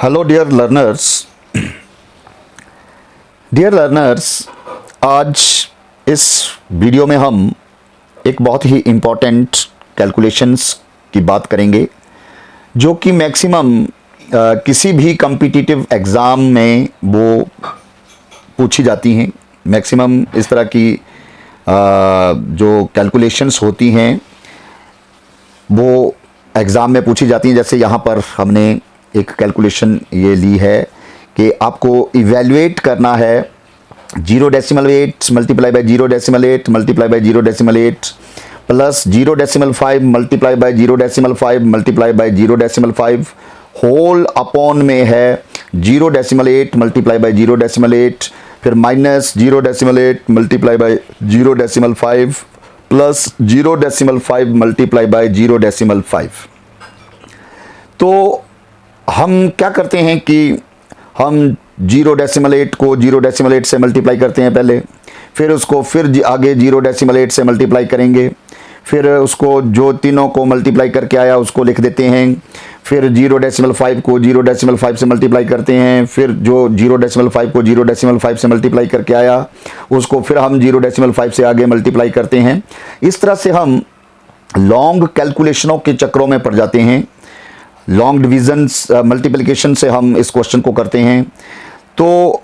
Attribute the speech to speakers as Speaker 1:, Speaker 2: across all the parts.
Speaker 1: Hello dear learners, आज इस video में हम एक बहुत ही इम्पोर्टेंट कैलकुलेशंस की बात करेंगे जो कि मैक्सिमम किसी भी कॉम्पिटिटिव एग्ज़ाम में वो पूछी जाती हैं। मैक्सिमम इस तरह की जो कैलकुलेशंस होती हैं वो एग्ज़ाम में पूछी जाती हैं। जैसे यहाँ पर हमने एक कैलकुलेशन ये ली है कि आपको इवेल्युएट करना है 0.8 multiply by 0.8 multiply by 0.8 plus 0.5 multiply by 0.5 multiply by 0.5 whole upon में है 0.8 मल्टीप्लाई बाय 0.8 फिर minus 0.8 multiply by 0.5 plus 0.5 multiply by 0.5। तो हम क्या करते हैं कि हम 0.8 को 0.8 से मल्टीप्लाई करते हैं पहले, फिर उसको फिर आगे 0.8 से मल्टीप्लाई करेंगे, फिर उसको जो तीनों को मल्टीप्लाई करके आया उसको लिख देते हैं, फिर 0.5 को 0.5 से मल्टीप्लाई करते हैं, फिर जो 0.5 को 0.5 से मल्टीप्लाई करके आया उसको फिर हम 0.5 से आगे मल्टीप्लाई करते हैं। इस तरह से हम लॉन्ग कैलकुलेशनों के चक्रों में पड़ जाते हैं। लॉन्ग डिविजन्स मल्टीप्लिकेशन से हम इस क्वेश्चन को करते हैं। तो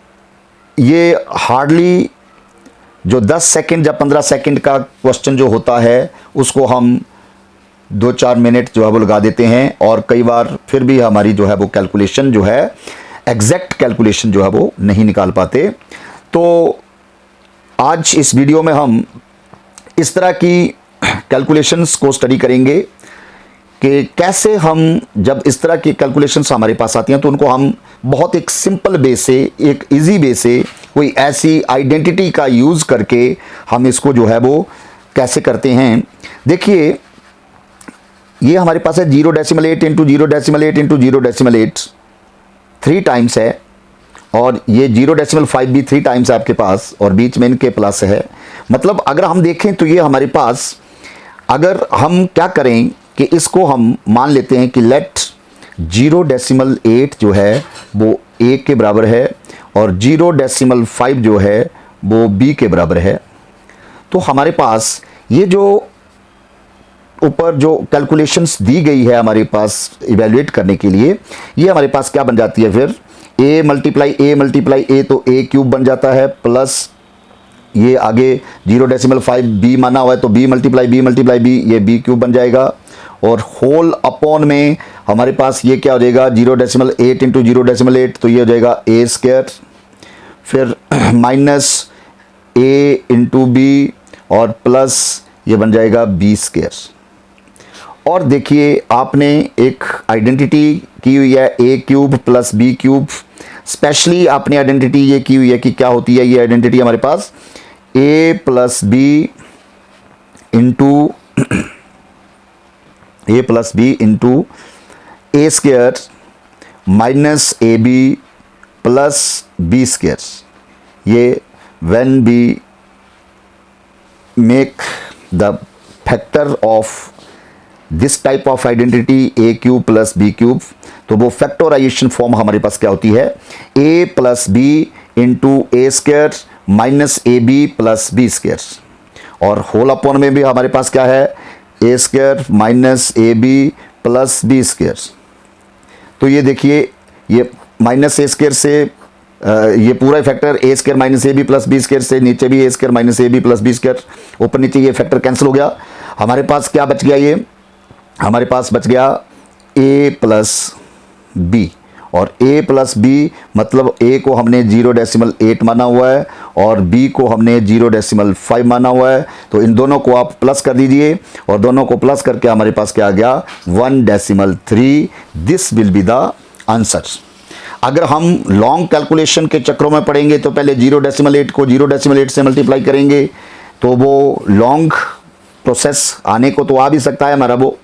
Speaker 1: ये हार्डली जो 10 सेकंड या 15 सेकंड का क्वेश्चन जो होता है उसको हम 2-4 मिनट जो है वो लगा देते हैं, और कई बार फिर भी हमारी जो है वो कैलकुलेशन जो है एग्जैक्ट कैलकुलेशन जो है वो नहीं निकाल पाते। तो आज इस वीडियो में हम इस तरह की कैलकुलेशंस को स्टडी करेंगे कि कैसे हम जब इस तरह की कैलकुलेशंस हमारे पास आती हैं तो उनको हम बहुत एक सिंपल वे से, एक इजी वे से, कोई ऐसी आइडेंटिटी का यूज़ करके हम इसको जो है वो कैसे करते हैं। देखिए, ये हमारे पास है 0.8 इंटू 0.8 इंटू 0.8 3 टाइम्स है, और ये 0.5 भी 3 टाइम्स है आपके पास, और बीच में इनके प्लस है। मतलब अगर हम देखें तो ये हमारे पास, अगर हम क्या करें कि इसको हम मान लेते हैं कि लेट 0.8 जो है वो a के बराबर है और 0.5 जो है वो b के बराबर है। तो हमारे पास ये जो ऊपर जो कैलकुलेशंस दी गई है हमारे पास इवेल्युएट करने के लिए, ये हमारे पास क्या बन जाती है फिर a मल्टीप्लाई a तो a क्यूब बन जाता है, प्लस ये आगे 0.5 b माना हुआ है तो b मल्टीप्लाई b ये b क्यूब बन जाएगा, और होल अपॉन में हमारे पास ये क्या हो जाएगा 0.8 इंटू 0.8 तो ये हो जाएगा a स्क्वायर, फिर माइनस a इंटू बी और प्लस ये बन जाएगा b स्क्वायर। और देखिए, आपने एक आइडेंटिटी की हुई है a cube plus b cube. Specially आपने आइडेंटिटी ये की हुई है कि क्या होती है ये आइडेंटिटी हमारे पास a plus B into a square minus A B plus b square. ये when we make the factor of this type of identity a cube plus b cube, तो वो फैक्टराइजेशन फॉर्म हमारे पास क्या होती है a plus B into A square minus A B plus B square, और whole upon में भी हमारे पास क्या है A square minus A B plus B square. तो ये देखिए, ये माइनस ए स्क्वायर से ये पूरा factor A square minus A B plus B square से नीचे भी A square minus A B plus B square, ऊपर नीचे ये फैक्टर कैंसिल हो गया। हमारे पास क्या बच गया, ये हमारे पास बच गया a प्लस बी, और a प्लस बी मतलब a को हमने 0.8 माना हुआ है और b को हमने 0.5 माना हुआ है। तो इन दोनों को आप प्लस कर दीजिए, और दोनों को प्लस करके हमारे पास क्या आ गया 1.3। This will be the answer. अगर हम लॉन्ग कैलकुलेशन के चक्रों में पढ़ेंगे तो पहले 0.8 को 0.8 से मल्टीप्लाई करेंगे, तो वो लॉन्ग प्रोसेस आने को तो आ भी सकता है हमारा वो,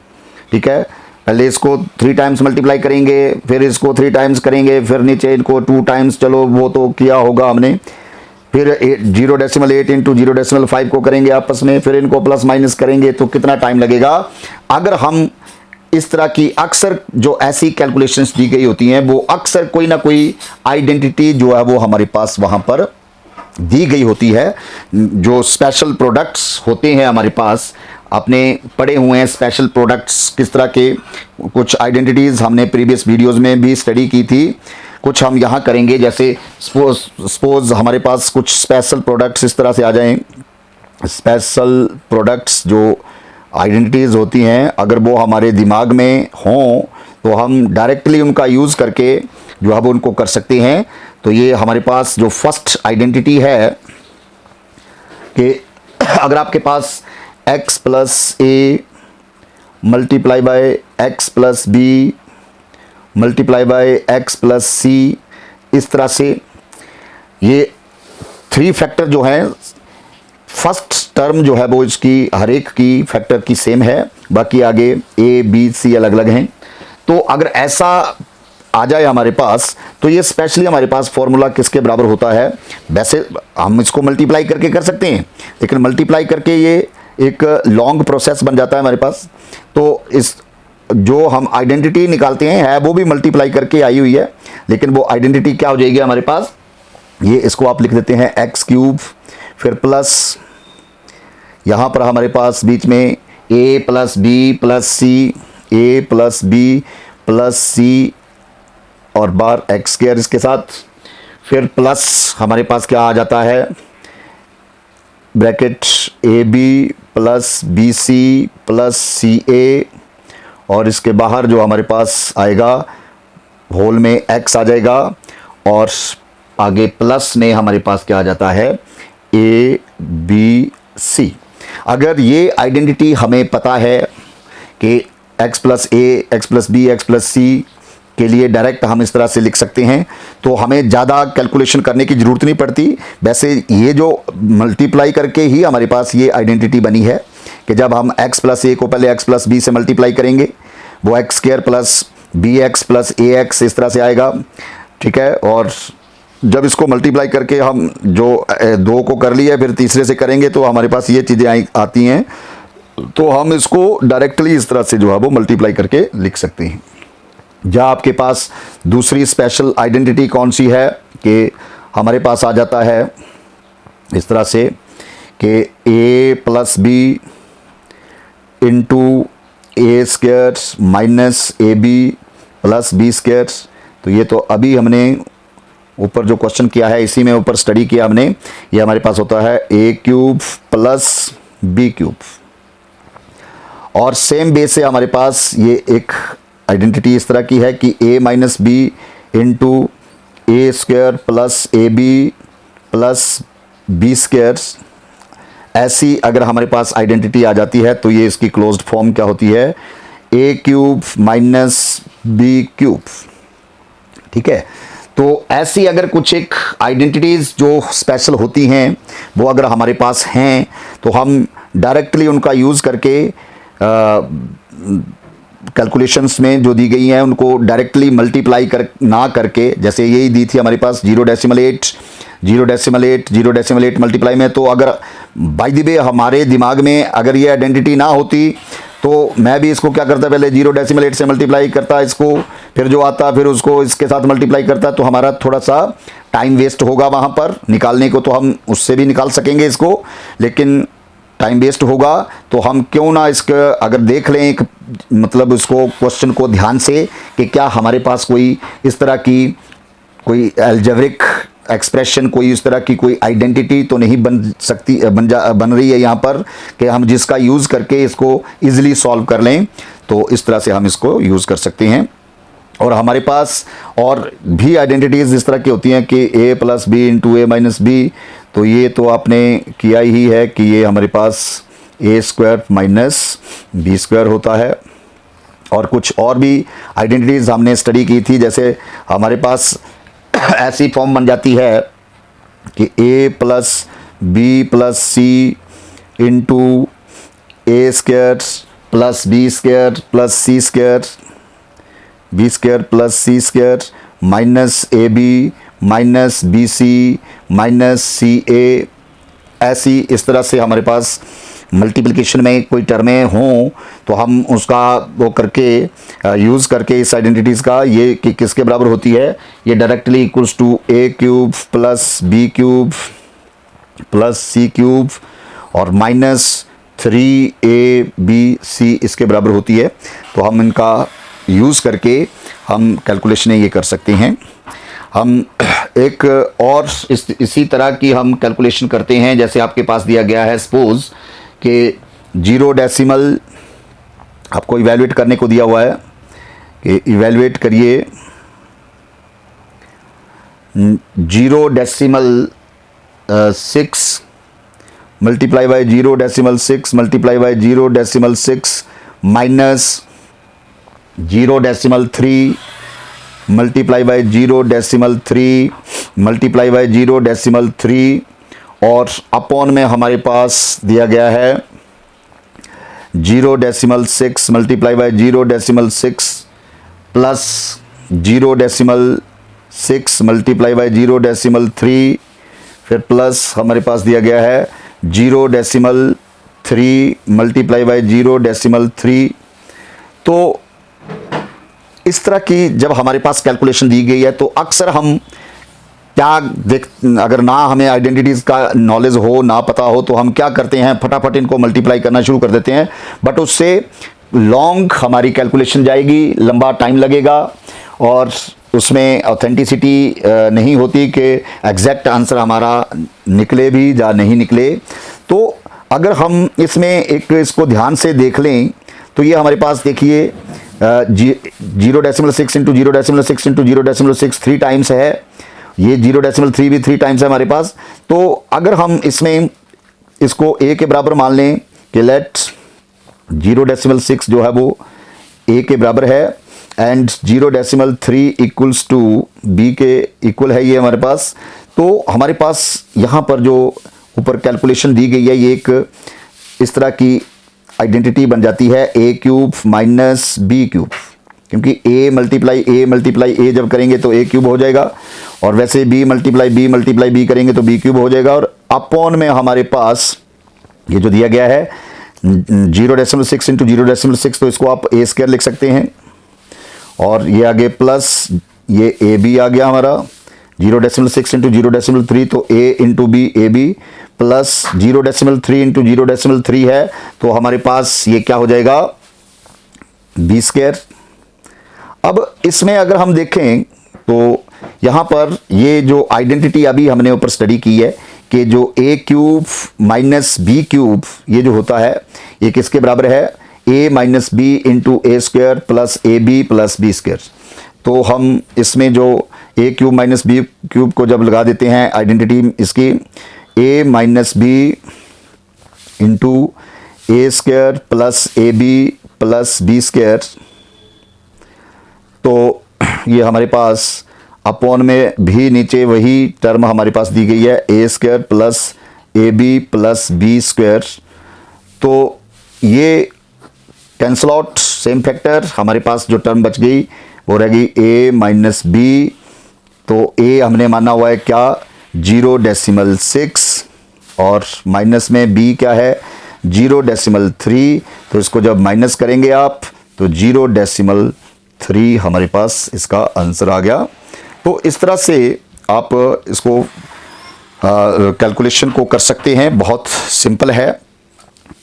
Speaker 1: ठीक है। पहले इसको 3 टाइम्स मल्टीप्लाई करेंगे, फिर इसको 3 टाइम्स करेंगे, फिर नीचे इनको 2 टाइम्स, चलो वो तो किया होगा हमने, फिर 0.8 इंटू 0.5 को करेंगे आपस में, फिर इनको प्लस माइनस करेंगे, तो कितना टाइम लगेगा। अगर हम इस तरह की अक्सर जो ऐसी कैलकुलेशंस दी गई होती हैं वो अक्सर कोई ना कोई आइडेंटिटी जो है वो हमारे पास वहाँ पर दी गई होती है। जो स्पेशल प्रोडक्ट्स होते हैं हमारे पास, आपने पढ़े हुए हैं स्पेशल प्रोडक्ट्स किस तरह के, कुछ आइडेंटिटीज़ हमने प्रीवियस वीडियोस में भी स्टडी की थी, कुछ हम यहाँ करेंगे। जैसे सपोज हमारे पास कुछ स्पेशल प्रोडक्ट्स इस तरह से आ जाएं। स्पेशल प्रोडक्ट्स जो आइडेंटिटीज़ होती हैं, अगर वो हमारे दिमाग में हों तो हम डायरेक्टली उनका यूज़ करके जो है वो उनको कर सकते हैं। तो ये हमारे पास जो फर्स्ट आइडेंटिटी है कि अगर आपके पास x plus A multiply by X plus B multiply by X plus C, इस तरह से ये 3 फैक्टर जो हैं, फर्स्ट टर्म जो है वो इसकी हर एक की फैक्टर की सेम है, बाकी आगे ए बी सी अलग अलग हैं। तो अगर ऐसा आ जाए हमारे पास तो ये स्पेशली हमारे पास फॉर्मूला किसके बराबर होता है। वैसे हम इसको मल्टीप्लाई करके कर सकते हैं, लेकिन मल्टीप्लाई करके ये एक लॉन्ग प्रोसेस बन जाता है हमारे पास। तो इस जो हम आइडेंटिटी निकालते हैं है वो भी मल्टीप्लाई करके आई हुई है, लेकिन वो आइडेंटिटी क्या हो जाएगी हमारे पास, ये इसको आप लिख देते हैं एक्स क्यूब, फिर प्लस यहाँ पर हमारे पास बीच में ए प्लस बी प्लस सी, ए प्लस बी प्लस सी और बार एक्स स्क्वायर इसके साथ, फिर प्लस हमारे पास क्या आ जाता है, bracket A B plus B C plus C A, और इसके बाहर जो हमारे पास आएगा होल में एक्स आ जाएगा, और आगे प्लस में हमारे पास क्या आ जाता है, ए बी सी। अगर ये आइडेंटिटी हमें पता है कि x plus A X plus B X plus C के लिए डायरेक्ट हम इस तरह से लिख सकते हैं, तो हमें ज़्यादा कैलकुलेशन करने की ज़रूरत नहीं पड़ती। वैसे ये जो मल्टीप्लाई करके ही हमारे पास ये आइडेंटिटी बनी है कि जब हम x प्लस ए को पहले x प्लस बी से मल्टीप्लाई करेंगे वो X square plus B X plus A X इस तरह से आएगा, ठीक है। और जब इसको मल्टीप्लाई करके हम जो 2 को कर लिया फिर तीसरे से करेंगे तो हमारे पास ये चीज़ें आती हैं, तो हम इसको डायरेक्टली इस तरह से जो है वो मल्टीप्लाई करके लिख सकते हैं। या आपके पास दूसरी स्पेशल आइडेंटिटी कौन सी है कि हमारे पास आ जाता है इस तरह से कि A plus B into A square minus A B plus B square. तो ये तो अभी हमने ऊपर जो क्वेश्चन किया है इसी में ऊपर स्टडी किया हमने, ये हमारे पास होता है ए क्यूब प्लस बी क्यूब। और सेम बेस से हमारे पास ये एक आइडेंटिटी इस तरह की है कि a minus B into A square plus A B plus B square. ऐसी अगर हमारे पास आइडेंटिटी आ जाती है तो ये इसकी क्लोज्ड फॉर्म क्या होती है, ए क्यूब माइनस बी क्यूब, ठीक है। तो ऐसी अगर कुछ एक आइडेंटिटीज़ जो स्पेशल होती हैं वो अगर हमारे पास हैं तो हम डायरेक्टली उनका यूज़ करके कैलकुलेशंस में जो दी गई हैं उनको डायरेक्टली मल्टीप्लाई ना करके, जैसे यही दी थी हमारे पास 0.8 मल्टीप्लाई में, तो अगर बाय द वे हमारे दिमाग में अगर ये आइडेंटिटी ना होती तो मैं भी इसको क्या करता, पहले 0.8 से मल्टीप्लाई करता इसको, फिर जो आता फिर उसको इसके साथ मल्टीप्लाई करता, तो हमारा थोड़ा सा टाइम वेस्ट होगा वहाँ पर निकालने को। तो हम उससे भी निकाल सकेंगे इसको, लेकिन टाइम वेस्ट होगा, तो हम क्यों ना इसका अगर देख लें एक मतलब उसको क्वेश्चन को ध्यान से कि क्या हमारे पास कोई इस तरह की कोई अलजेब्रिक एक्सप्रेशन, कोई इस तरह की कोई आइडेंटिटी तो नहीं बन रही है यहाँ पर कि हम जिसका यूज़ करके इसको इजीली सॉल्व कर लें। तो इस तरह से हम इसको यूज़ कर सकते हैं। और हमारे पास और भी आइडेंटिटीज़ इस तरह की होती हैं कि A plus B into A minus B, तो ये तो आपने किया ही है कि ये हमारे पास ए स्क्वायर माइनस बी स्क्वायर होता है। और कुछ और भी आइडेंटिटीज़ हमने स्टडी की थी, जैसे हमारे पास ऐसी फॉर्म बन जाती है कि A plus B plus C into A square plus B square plus C square, B square plus C square minus A B minus B C minus C A. ऐसी इस तरह से हमारे पास मल्टीप्लिकेशन में कोई टर्में हों तो हम उसका वो करके यूज़ करके इस आइडेंटिटीज़ का ये कि किसके बराबर होती है, ये directly equals to A cube plus B cube plus C cube और माइनस 3ab इसके बराबर होती है। तो हम इनका यूज़ करके हम कैलकुलेशनें ये कर सकते हैं। हम एक और इसी तरह की हम कैलकुलेशन करते हैं। जैसे आपके पास दिया गया है सपोज कि 0 डेसिमल आपको इवैल्यूएट करने को दिया हुआ है कि इवैल्यूएट करिए 0 decimal 6 multiply by 0 decimal 6 multiply by 0 decimal 6 minus 0 decimal 3 multiply by 0 decimal 3 multiply by 0 decimal 3 और अपॉन में हमारे पास दिया गया है 0 decimal 6 multiply by 0 decimal 6 plus 0 decimal 6 multiply by 0 decimal 3 फिर प्लस हमारे पास दिया गया है 0 डेसिमल 3 मल्टीप्लाई बाय 0 डेसिमल 3। तो इस तरह की जब हमारे पास कैलकुलेशन दी गई है तो अक्सर हम क्या अगर ना हमें आइडेंटिटीज़ का नॉलेज हो, ना पता हो, तो हम क्या करते हैं, फटाफट इनको मल्टीप्लाई करना शुरू कर देते हैं। बट उससे लॉन्ग हमारी कैलकुलेशन जाएगी, लंबा टाइम लगेगा और उसमें ऑथेंटिसिटी नहीं होती कि एग्जैक्ट आंसर हमारा निकले भी या नहीं निकले। तो अगर हम इसमें इसको ध्यान से देख लें तो ये हमारे पास देखिए 0.6 इंटू 0.6 इंटू 0.6 3 टाइम्स है, ये 0.3 भी 3 टाइम्स है हमारे पास। तो अगर हम इसमें इसको a के बराबर मान लें कि लेट 0.6 जो है वो a के बराबर है एंड 0.3 इक्वल्स टू b के इक्वल है ये हमारे पास। तो हमारे पास यहाँ पर जो ऊपर कैलकुलेशन दी गई है ये एक इस तरह की आइडेंटिटी बन जाती है a cube minus B cube, क्योंकि a मल्टीप्लाई a जब करेंगे तो a क्यूब हो जाएगा और वैसे b मल्टीप्लाई b करेंगे तो b क्यूब हो जाएगा। और अपॉन में हमारे पास ये जो दिया गया है 0.6 इंटू 0.6 तो इसको आप a स्क्वायर लिख सकते हैं और ये आगे प्लस ये ab आ गया हमारा 0.6 इंटू 0.3 तो a into B A B plus 0.3 into 0.3 है तो हमारे पास ये क्या हो जाएगा बी स्क्वायर। अब इसमें अगर हम देखें तो यहाँ पर ये जो आइडेंटिटी अभी हमने ऊपर स्टडी की है कि जो a cube minus B cube ये जो होता है ये किसके बराबर है a minus B into A square plus A B plus B square. तो हम इसमें जो a cube minus B cube को जब लगा देते हैं आइडेंटिटी इसकी a minus B into A square plus A B plus B square, तो ये हमारे पास अपॉन में भी नीचे वही टर्म हमारे पास दी गई है A square plus A B plus B square. तो ये कैंसल आउट सेम फैक्टर, हमारे पास जो टर्म बच गई वो रहेगी a माइनस बी। तो a हमने माना हुआ है क्या 0.6 और माइनस में b क्या है 0.3। तो इसको जब माइनस करेंगे आप तो 0.3 हमारे पास इसका आंसर आ गया। तो इस तरह से आप इसको कैलकुलेशन को कर सकते हैं, बहुत सिंपल है।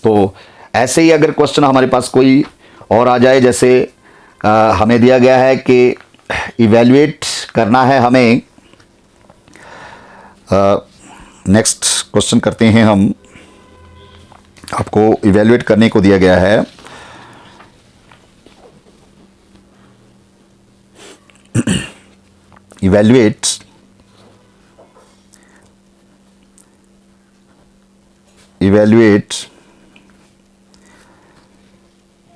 Speaker 1: तो ऐसे ही अगर क्वेश्चन हमारे पास कोई और आ जाए, जैसे हमें दिया गया है कि इवैल्यूएट करना है हमें, नेक्स्ट क्वेश्चन करते हैं हम, आपको इवैल्यूएट करने को दिया गया है evaluate evaluate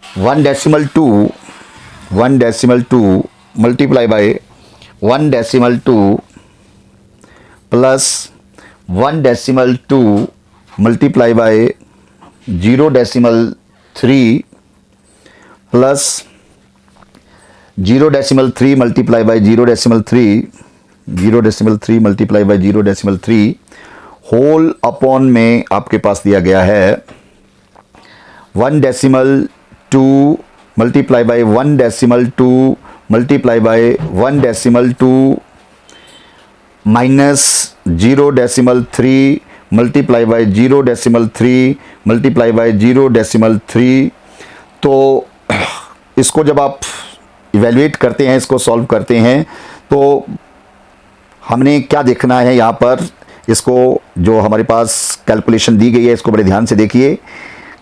Speaker 1: 1.2 multiply by 1.2 plus 1.2 multiply by 0.3 plus 0.3 multiply by 0.3 multiply by 0.3 whole upon में आपके पास दिया गया है 1 decimal 2 multiply by 1 decimal 2 multiply by 1 decimal 2 minus 0 decimal 3 multiply by 0 decimal 3 multiply by 0 decimal 3। तो इसको जब आप इवेल्युएट करते हैं, इसको सॉल्व करते हैं, तो हमने क्या देखना है यहाँ पर, इसको जो हमारे पास कैलकुलेशन दी गई है इसको बड़े ध्यान से देखिए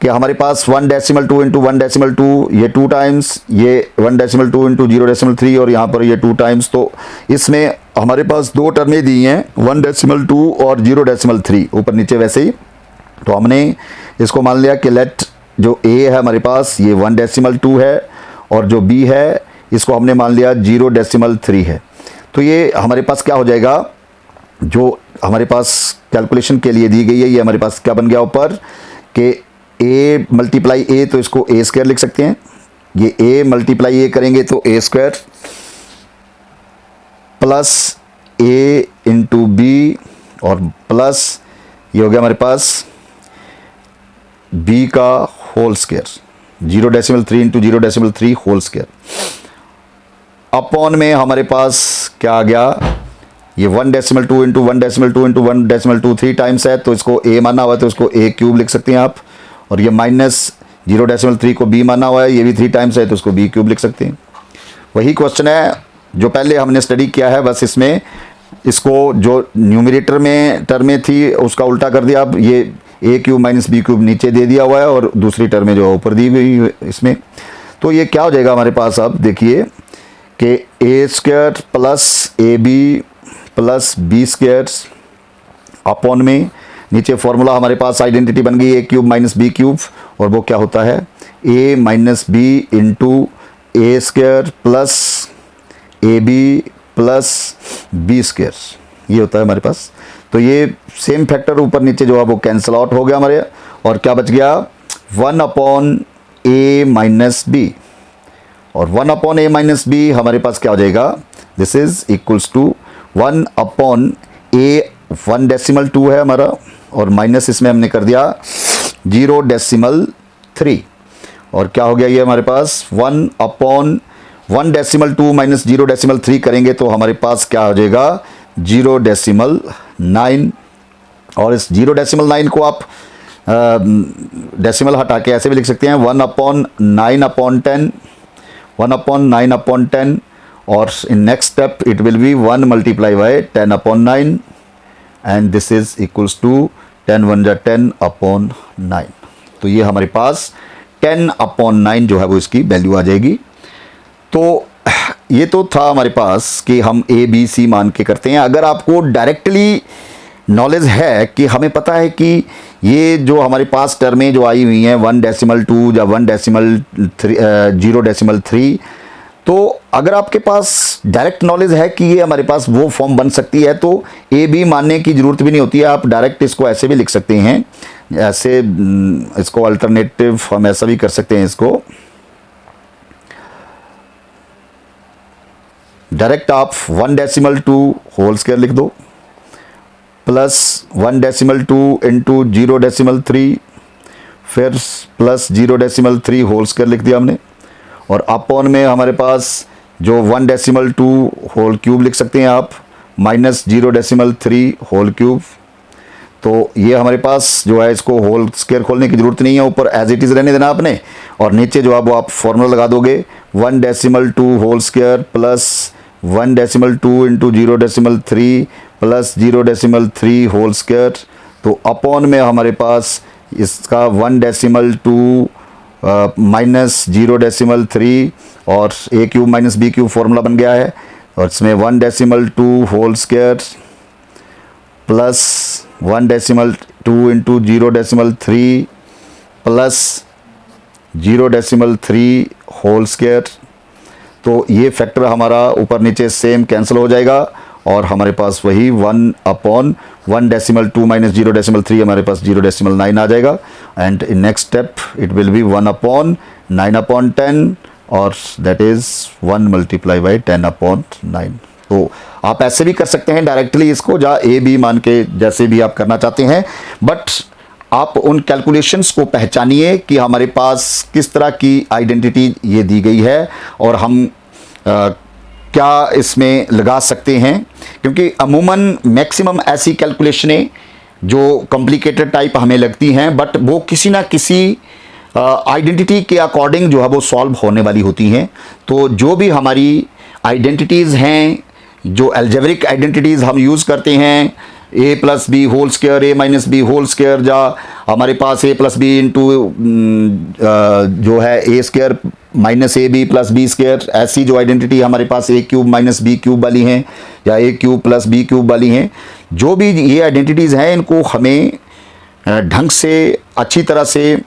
Speaker 1: कि हमारे पास 1 डेसिमल 2 इंटू 1 डेसिमल 2 ये 2 टाइम्स, ये 1 डेसिमल 2 इंटू 0 डेसिमल 3 और यहाँ पर ये 2 टाइम्स। तो इसमें हमारे पास दो टर्में दी हैं 1 डेसिमल 2 और 0 डेसिमल 3 ऊपर नीचे वैसे ही। तो हमने इसको मान लिया कि लेट जो a है हमारे पास ये 1 डेसिमल 2 है और जो b है इसको हमने मान लिया 0 डेसिमल 3 है। तो ये हमारे पास क्या हो जाएगा, जो हमारे पास कैलकुलेशन के लिए दी गई है ये हमारे पास क्या बन गया ऊपर कि a मल्टीप्लाई a, तो इसको a स्क्वायर लिख सकते हैं। ये a मल्टीप्लाई a करेंगे तो a square plus a into B और प्लस ये हो गया हमारे पास b का whole square 0 decimal 3 into 0 decimal 3 whole square upon में हमारे पास क्या आ गया, ये 1 decimal 2 into 1 decimal 2 into 1 decimal 2 3 times है तो इसको a माना हुआ है तो इसको a क्यूब लिख सकते हैं आप। और ये माइनस 0 डेसिमल 3 को b माना हुआ है, ये भी 3 टाइम्स है तो इसको b क्यूब लिख सकते हैं। वही क्वेश्चन है जो पहले हमने स्टडी किया है, बस इसमें इसको जो न्यूमरेटर में टर्में थी उसका उल्टा कर दिया। अब ये a cube minus b cube नीचे दे दिया हुआ है और दूसरी टर्में जो ऊपर दी हुई है इसमें। तो ये क्या हो जाएगा हमारे पास, अब देखिए कि a square plus A B plus B square upon में नीचे फॉर्मूला हमारे पास आइडेंटिटी बन गई a cube minus B cube और वो क्या होता है a minus B into A square plus A B plus B square, ये होता है हमारे पास। तो ये सेम फैक्टर ऊपर नीचे जो है वो कैंसिल आउट हो गया हमारे, और क्या बच गया 1 अपॉन a माइनस बी, और 1 अपॉन a माइनस बी हमारे पास क्या हो जाएगा, this is equals to 1 upon a 1 decimal 2 है हमारा और माइनस इसमें हमने कर दिया 0 डेसिमल 3 और क्या हो गया ये हमारे पास 1 अपॉन 1 डेसिमल 2 माइनस 0 डेसिमल 3 करेंगे तो हमारे पास क्या हो जाएगा 0 डेसिमल 9। और इस 0 डेसिमल 9 को आप डेसिमल हटा के ऐसे भी लिख सकते हैं 1 अपॉन 9 अपॉन 10, 1 अपॉन 9 अपॉन 10 और in next step it will be 1 multiplied by 10 upon 9 and this is equals to 10 1 जा 10 upon 9। तो ये हमारे पास 10 upon 9 जो है वो इसकी वैल्यू आ जाएगी। तो ये तो था हमारे पास कि हम a b c मान के करते हैं। अगर आपको डायरेक्टली नॉलेज है कि हमें पता है कि ये जो हमारे पास टर्में जो आई हुई हैं 1 डेसिमल 2 या 1 डेसिमल 0 डेसिमल 3, तो अगर आपके पास डायरेक्ट नॉलेज है कि ये हमारे पास वो फॉर्म बन सकती है तो ए बी मानने की ज़रूरत भी नहीं होती है। आप डायरेक्ट इसको ऐसे भी लिख सकते हैं, ऐसे इसको अल्टरनेटिव हम ऐसा भी कर सकते हैं, इसको डायरेक्ट आप 1 डेसिमल 2 होल स्क्वायर लिख दो प्लस 1 डेसिमल 2 इंटू 0 डेसिमल 3 फिर प्लस 0 डेसिमल 3 होल स्क्वायर लिख दिया हमने, और अपॉन में हमारे पास जो 1 डेसिमल 2 होल क्यूब लिख सकते हैं आप माइनस 0 डेसिमल 3 होल क्यूब। तो ये हमारे पास जो है इसको होल स्क्वायर खोलने की ज़रूरत नहीं है, ऊपर एज इट इज़ रहने देना आपने, और नीचे जो है वो आप फॉर्मूला लगा दोगे 1 decimal 2 whole square plus 1 decimal 2 into 0 decimal 3 plus 0 decimal 3 whole square. तो अपॉन में हमारे पास इसका 1 डेसिमल 2 माइनस 0 डेसिमल 3 और a cube minus b cube formula बन गया है, और इसमें 1 decimal 2 whole square plus 1 decimal 2 into 0 decimal 3 plus 0 decimal 3 whole square. तो ये फैक्टर हमारा ऊपर नीचे सेम कैंसिल हो जाएगा और हमारे पास वही 1 अपॉन 1 डेसिमल 2 माइनस 0 डेसिमल 3 हमारे पास 0 डेसिमल 9 आ जाएगा। And in next step it will be 1 upon 9 upon 10 और that is 1 multiply by 10 upon 9। तो आप ऐसे भी कर सकते हैं डायरेक्टली इसको, जहाँ ए बी मान के जैसे भी आप करना चाहते हैं, बट आप उन कैलकुलेशंस को पहचानिए कि हमारे पास किस तरह की आइडेंटिटी ये दी गई है और हम क्या इसमें लगा सकते हैं, क्योंकि अमूमन मैक्सिमम ऐसी कैलकुलेशनें जो कॉम्प्लिकेटेड टाइप हमें लगती हैं, बट वो किसी ना किसी आइडेंटिटी के अकॉर्डिंग जो है वो सॉल्व होने वाली होती हैं। तो जो भी हमारी आइडेंटिटीज़ हैं, जो अलजेब्रिक आइडेंटिटीज़ हम यूज़ करते हैं, a plus B whole square, a minus B whole square, या हमारे पास a प्लस बी इंटू जो है a square minus A B plus B square, ऐसी जो आइडेंटिटी हमारे पास a cube minus B cube वाली हैं या a cube plus B cube वाली हैं, जो भी ये आइडेंटिटीज़ हैं इनको हमें ढंग से अच्छी तरह से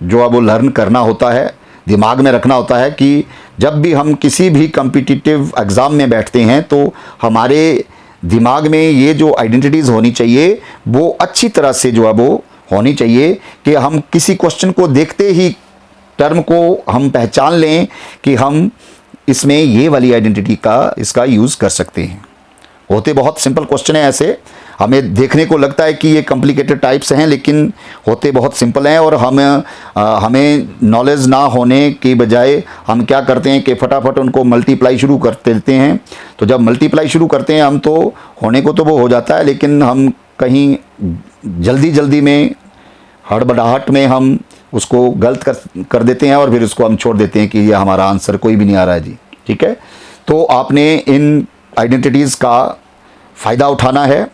Speaker 1: जो है वो लर्न करना होता है, दिमाग में रखना होता है कि जब भी हम किसी भी कॉम्पिटिटिव एग्ज़ाम में बैठते हैं तो हमारे दिमाग में ये जो आइडेंटिटीज़ होनी चाहिए वो अच्छी तरह से जो है वो होनी चाहिए कि हम किसी क्वेश्चन को देखते ही टर्म को हम पहचान लें कि हम इसमें ये वाली आइडेंटिटी का इसका यूज़ कर सकते हैं। होते बहुत सिंपल क्वेश्चन है, ऐसे हमें देखने को लगता है कि ये कॉम्प्लिकेटेड टाइप्स हैं, लेकिन होते बहुत सिंपल हैं। और हमें नॉलेज ना होने के बजाय हम क्या करते हैं कि फटाफट उनको मल्टीप्लाई शुरू कर देते हैं। तो जब मल्टीप्लाई शुरू करते हैं हम तो होने को तो वो हो जाता है, लेकिन हम कहीं जल्दी में हड़बड़ाहट में हम उसको गलत कर देते हैं और फिर उसको हम छोड़ देते हैं कि ये हमारा आंसर कोई भी नहीं आ रहा है जी। ठीक है, तो आपने इन आइडेंटिटीज़ का फ़ायदा उठाना है।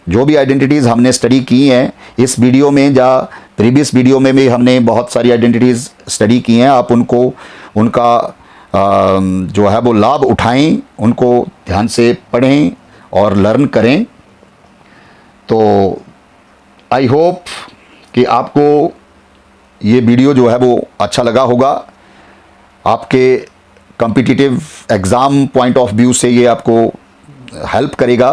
Speaker 1: जो भी आइडेंटिटीज़ हमने स्टडी की हैं इस वीडियो में या प्रीवियस वीडियो में भी हमने बहुत सारी आइडेंटिटीज़ स्टडी की हैं, आप उनका जो है वो लाभ उठाएं, उनको ध्यान से पढ़ें और लर्न करें। तो आई होप कि आपको ये वीडियो जो है वो अच्छा लगा होगा, आपके competitive exam point of view से ये आपको हेल्प करेगा।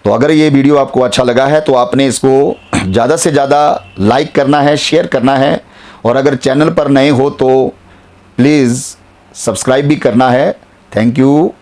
Speaker 1: तो अगर ये वीडियो आपको अच्छा लगा है तो आपने इसको ज़्यादा से ज़्यादा लाइक करना है, शेयर करना है, और अगर चैनल पर नए हो तो प्लीज़ सब्सक्राइब भी करना है। Thank you.